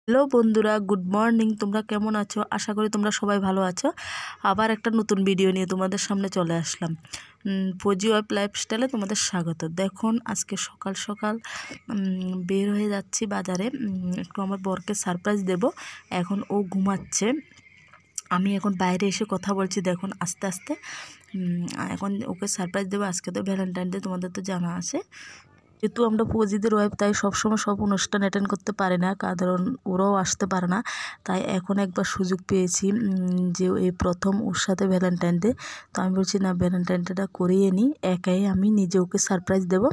Hello বন্ধুরা, good morning. তোমরা কেমন আছো? আশা করি তোমরা সবাই ভালো আছো। আবার একটা নতুন ভিডিও নিয়ে তোমাদের সামনে চলে আসলাম। ফজি ওয়াইফ লাইফস্টাইলে তোমাদের স্বাগত। দেখুন আজকে সকাল সকাল বের হয়ে যাচ্ছি বাজারে। একটু আমার বরকে সারপ্রাইজ দেব। এখন ও ঘুমাচ্ছে, আমি এখন বাইরে এসে কথা বলছি। দেখুন আস্তে আস্তে এখন ওকে সারপ্রাইজ দেবো। আজকে তো ভ্যালেন্টাইন ডে, তোমাদের তো জানা আছে। যেহেতু আমরা ফজিদের ওয়াইফ, তাই সবসময় সব অনুষ্ঠান অ্যাটেন্ড করতে পারি না, কারণ ওরাও আসতে পারে না। তাই এখন একবার সুযোগ পেয়েছি যে এই প্রথম ওর সাথে ভ্যালেন্টাইন ডে। তো আমি বলছি না, ভ্যালেন্টাইন ডেটা করিয়ে নিই, একাই আমি নিজে ওকে সারপ্রাইজ দেব।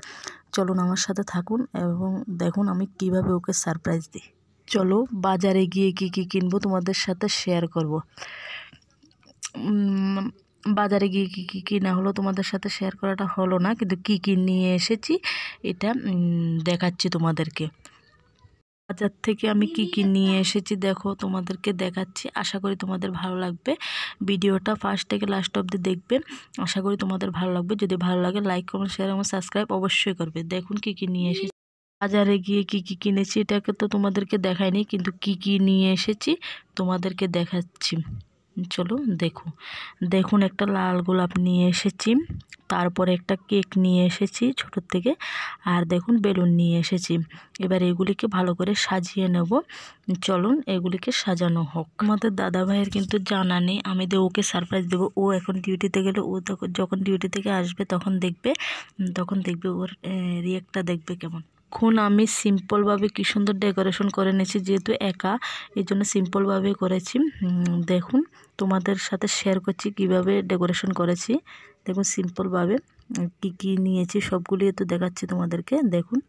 চলুন আমার সাথে থাকুন এবং দেখুন আমি কিভাবে ওকে সারপ্রাইজ দিই। চলো বাজারে গিয়ে কী কী কিনবো তোমাদের সাথে শেয়ার করব। বাজারে গিয়ে কী কী কিনা হলো তোমাদের সাথে শেয়ার করাটা হলো না, কিন্তু কী কী নিয়ে এসেছি এটা দেখাচ্ছি তোমাদেরকে। বাজার থেকে আমি কী কী নিয়ে এসেছি দেখো, তোমাদেরকে দেখাচ্ছি। আশা করি তোমাদের ভালো লাগবে। ভিডিওটা ফার্স্ট থেকে লাস্ট অবধি দেখবে, আশা করি তোমাদের ভালো লাগবে। যদি ভালো লাগে লাইক কমেন্ট শেয়ার এবং সাবস্ক্রাইব অবশ্যই করবে। দেখুন কী কী নিয়ে এসেছি। বাজারে গিয়ে কী কী কিনেছি এটাকে তো তোমাদেরকে দেখাইনি, কিন্তু কী কী নিয়ে এসেছি তোমাদেরকে দেখাচ্ছি। চলো দেখুন একটা লাল গোলাপ নিয়ে এসেছি, তারপরে একটা কেক নিয়ে এসেছি ছোটোর থেকে, আর দেখুন বেলুন নিয়ে এসেছি। এবার এগুলিকে ভালো করে সাজিয়ে নেব। চলুন এগুলিকে সাজানো হোক। আমাদের দাদা ভাইয়ের কিন্তু জানা নেই, আমি ওকে সারপ্রাইজ দেবো। ও এখন ডিউটিতে গেলে, ও যখন ডিউটি থেকে আসবে তখন দেখবে ওর রিয়েক্টটা দেখবে কেমন। এখন আমি সিম্পলভাবে কী সুন্দর ডেকোরেশন করে নিয়েছি, যেহেতু একা এই জন্য সিম্পলভাবে করেছি। দেখুন তোমাদের সাথে শেয়ার করছি কিভাবে ডেকোরেশন করেছি। দেখুন সিম্পলভাবে কি কি নিয়েছি সবগুলি তো দেখাচ্ছি তোমাদেরকে। দেখুন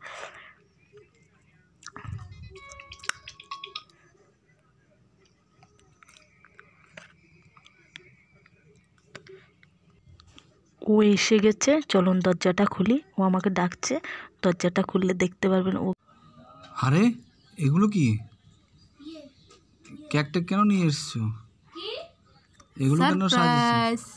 ও এসে গেছে, চলুন দরজাটা খুলি। ও আমাকে ডাকছে, দরজাটা খুললে দেখতে পারবেন ও। আরে এগুলো কি? কেকটা কেন নিয়ে এসছো? এগুলো কেন সাজিয়েছো?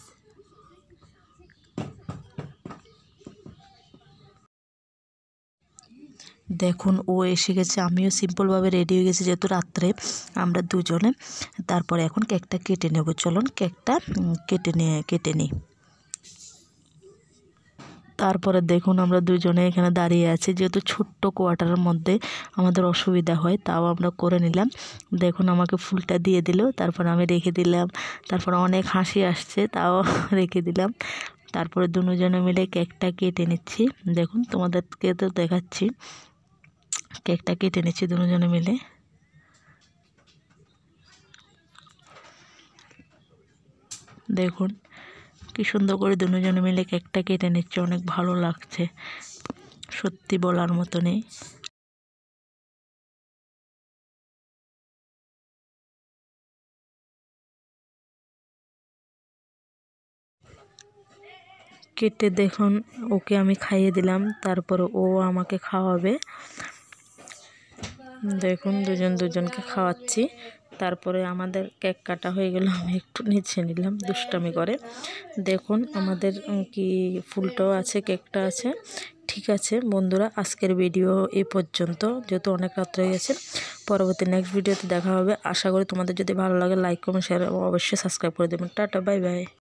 দেখুন ও এসে গেছে, আমিও সিম্পলভাবে রেডি হয়ে গেছি যেহেতু রাত্রে আমরা দুজনে। তারপরে এখন কেকটা কেটে নেব। চলুন কেকটা কেটে নিই। তারপরে দেখুন আমরা দুজনে এখানে দাঁড়িয়ে আছি, যেহেতু ছোট্ট কোয়ার্টারের মধ্যে আমাদের অসুবিধা হয়, তাও আমরা করে নিলাম। দেখুন আমাকে ফুলটা দিয়ে দিল, তারপর আমি রেখে দিলাম। তারপর অনেক হাসি আসছে, তাও রেখে দিলাম। তারপরে দুজনে মিলে কেকটা কেটে নিচ্ছি। দেখুন তোমাদেরকে তো দেখাচ্ছি, কেকটা কেটে নিচ্ছি দুজনে মিলে। দেখুন কি সুন্দর করে দুজনে মিলে কেকটা কেটে নিচ্ছে, অনেক ভালো লাগছে, সত্যি বলার মতো নেই। কেটে দেখুন ওকে আমি খাইয়ে দিলাম, তারপর ও আমাকে খাওয়াবে। দেখুন দুজনকে খাওয়াচ্ছি। তারপরে আমাদের কেক কাটা হয়ে গেল, আমি একটু নিচে নিলাম দুষ্টামি করে। দেখুন আমাদের কি ফুলটাও আছে, কেকটা আছে। ঠিক আছে বন্ধুরা, আজকের ভিডিও এই পর্যন্ত, যেহেতু অনেক রাত হয়ে গেছে। পরবর্তী নেক্সট ভিডিওতে দেখা হবে। আশা করি তোমাদের যদি ভালো লাগে লাইক কমেন্ট শেয়ার অবশ্যই সাবস্ক্রাইব করে দেবেন। Tata, bye bye.